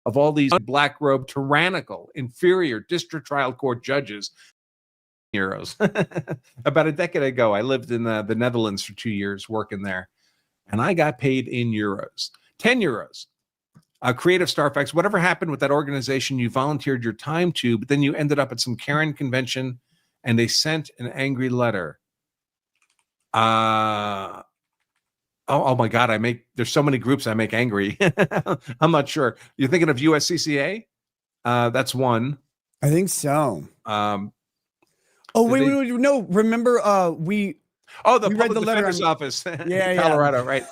of all these black robe, tyrannical, inferior district trial court judges. Euros. About a decade ago, I lived in the Netherlands for 2 years working there, and I got paid in euros, 10 euros. Creative Starfax, whatever happened with that organization you volunteered your time to, but then you ended up at some Karen convention and they sent an angry letter. Oh my God, there's so many groups I make angry. I'm not sure. You're thinking of USCCA? That's one. I think so. Wait, no. Remember, we read the Defender's Office in Colorado, right?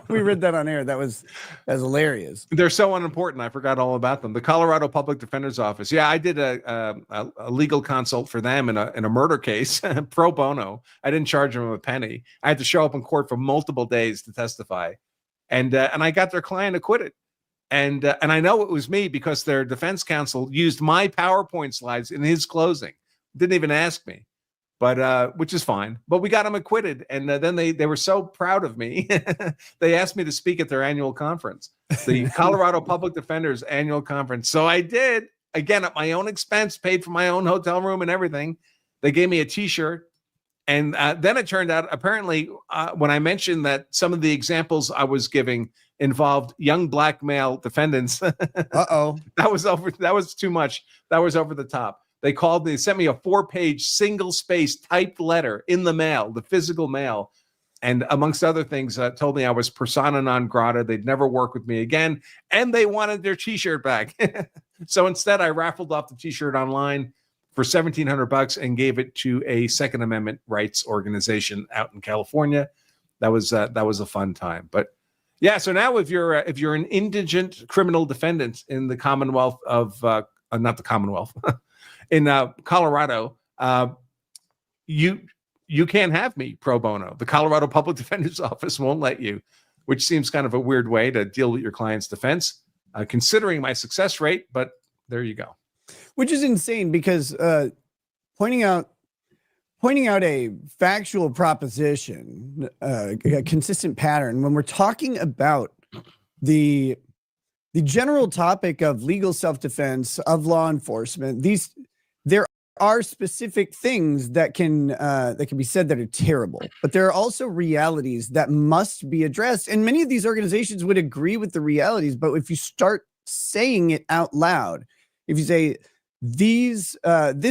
We read that on air. That was hilarious. They're so unimportant. I forgot all about them. The Colorado Public Defender's Office. Yeah, I did a legal consult for them in a murder case, pro bono. I didn't charge them a penny. I had to show up in court for multiple days to testify, and I got their client acquitted. And I know it was me because their defense counsel used my PowerPoint slides in his closing. Didn't even ask me. But which is fine. But we got them acquitted, and then they were so proud of me. They asked me to speak at their annual conference, the Colorado Public Defenders Annual Conference. So I did, again at my own expense, paid for my own hotel room and everything. They gave me a T-shirt, and then it turned out apparently when I mentioned that some of the examples I was giving involved young black male defendants. That was too much. That was over the top. They sent me a 4-page single-spaced typed letter in the mail, the physical mail, and amongst other things, told me I was persona non grata. They'd never work with me again, and they wanted their T-shirt back. So instead, I raffled off the T-shirt online for $1,700 and gave it to a Second Amendment rights organization out in California. That was a fun time. But yeah, so now if you're an indigent criminal defendant in the Commonwealth of not the Commonwealth. In Colorado, you can't have me pro bono. The Colorado Public Defender's Office won't let you, which seems kind of a weird way to deal with your client's defense, considering my success rate. But there you go. Which is insane because pointing out a factual proposition, a consistent pattern when we're talking about the general topic of legal self-defense, of law enforcement. There are specific things that can be said that are terrible, but there are also realities that must be addressed. And many of these organizations would agree with the realities, but if you start saying it out loud, if you say this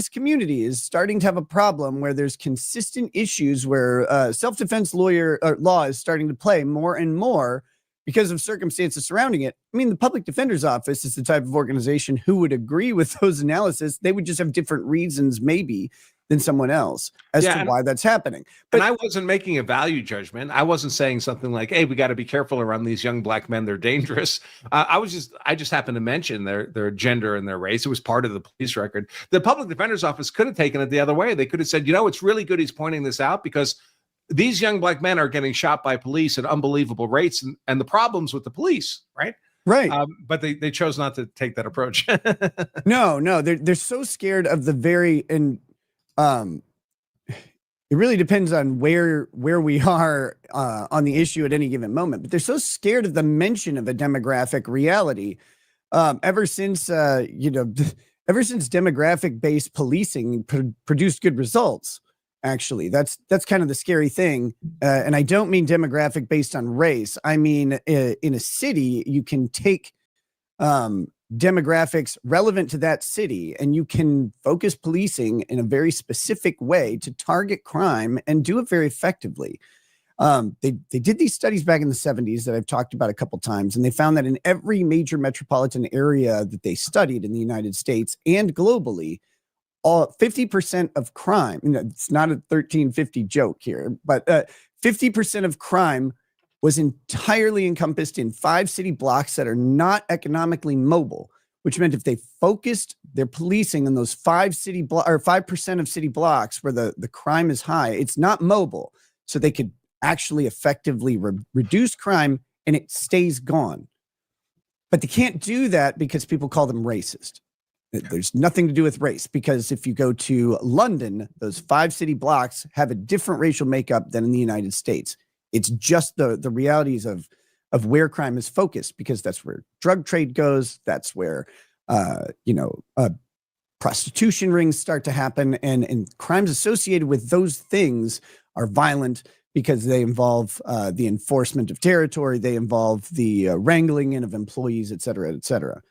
community is starting to have a problem where there's consistent issues where self-defense law is starting to play more and more because of circumstances surrounding it. I mean, the Public Defender's Office is the type of organization who would agree with those analysis. They would just have different reasons, maybe, than someone else as to why that's happening. But I wasn't making a value judgment. I wasn't saying something like, hey, we got to be careful around these young black men. They're dangerous. I just happened to mention their gender and their race. It was part of the police record. The Public Defender's Office could have taken it the other way. They could have said, it's really good he's pointing this out because these young black men are getting shot by police at unbelievable rates and the problems with the police, right? Right. But they chose not to take that approach. No, they're so scared of it really depends on where we are on the issue at any given moment, but they're so scared of the mention of a demographic reality. Ever since demographic-based policing produced good results. Actually, that's kind of the scary thing. And I don't mean demographic based on race. I mean, in a city, you can take demographics relevant to that city, and you can focus policing in a very specific way to target crime and do it very effectively. They did these studies back in the 70s that I've talked about a couple times, and they found that in every major metropolitan area that they studied in the United States and globally, 50% of crime, it's not a 1350 joke here, but 50% of crime was entirely encompassed in 5 city blocks that are not economically mobile, which meant if they focused their policing on those 5% of city blocks where the crime is high, it's not mobile. So they could actually effectively reduce crime and it stays gone. But they can't do that because people call them racist. There's nothing to do with race, because if you go to London, those 5 city blocks have a different racial makeup than in the United States. It's just the realities of where crime is focused, because that's where drug trade goes. That's where, prostitution rings start to happen, and crimes associated with those things are violent because they involve the enforcement of territory. They involve the wrangling in of employees, et cetera, et cetera.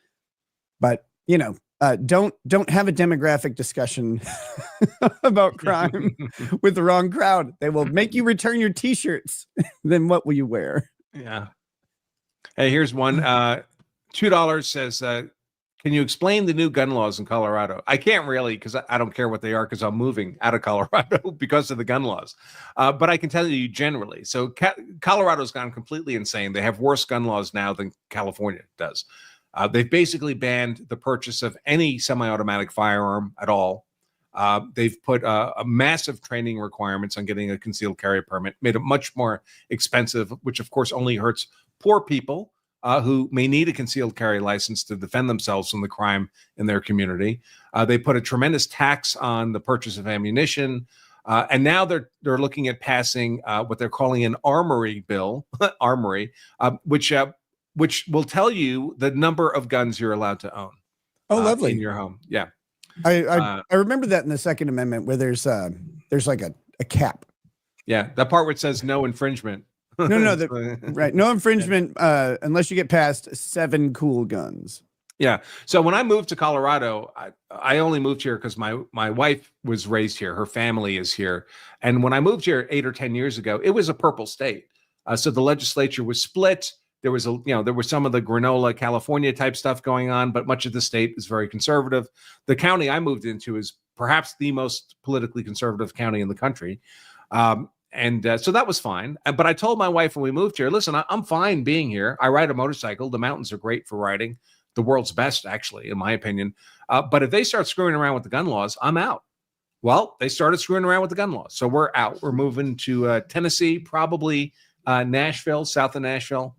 But, don't have a demographic discussion about crime with the wrong crowd. They will make you return your t-shirts. Then what will you wear? Yeah. Hey, here's one. $2 says, can you explain the new gun laws in Colorado? I can't really, because I don't care what they are, because I'm moving out of Colorado because of the gun laws. But I can tell you generally. So Colorado's gone completely insane. They have worse gun laws now than California does. They've basically banned the purchase of any semi-automatic firearm at all. They've put a massive training requirements on getting a concealed carry permit, made it much more expensive, which of course only hurts poor people who may need a concealed carry license to defend themselves from the crime in their community. They put a tremendous tax on the purchase of ammunition. And now they're looking at passing what they're calling an armory bill, which will tell you the number of guns you're allowed to own. Oh, lovely. In your home. Yeah. I remember that in the Second Amendment, where there's like a cap. Yeah. That part where it says no infringement. No, right. No infringement unless you get past 7 cool guns. Yeah. So when I moved to Colorado, I only moved here because my wife was raised here. Her family is here. And when I moved here 8 or 10 years ago, it was a purple state. So the legislature was split. There was there was some of the granola California type stuff going on, but much of the state is very conservative. The county I moved into is perhaps the most politically conservative county in the country. So that was fine. But I told my wife when we moved here, listen, I'm fine being here. I ride a motorcycle. The mountains are great for riding. The world's best, actually, in my opinion. But if they start screwing around with the gun laws, I'm out. Well, they started screwing around with the gun laws. So we're out. We're moving to Tennessee, probably Nashville, south of Nashville.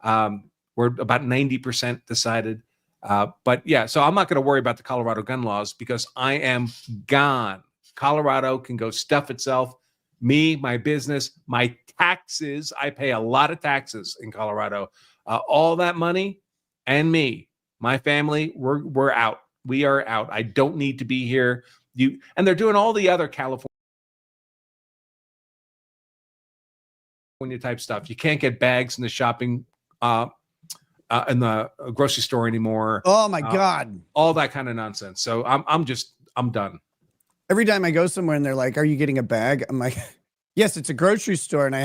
We're about 90% decided. But yeah, so I'm not going to worry about the Colorado gun laws because I am gone. Colorado can go stuff itself. Me, my business, my taxes. I pay a lot of taxes in Colorado. All that money and me, my family, we're out. We are out. I don't need to be here. And they're doing all the other California type stuff. You can't get bags in the shopping in the grocery store anymore. Oh my God. All that kind of nonsense. So I'm done. Every time I go somewhere and they're like, "Are you getting a bag?" I'm like, "Yes, it's a grocery store and I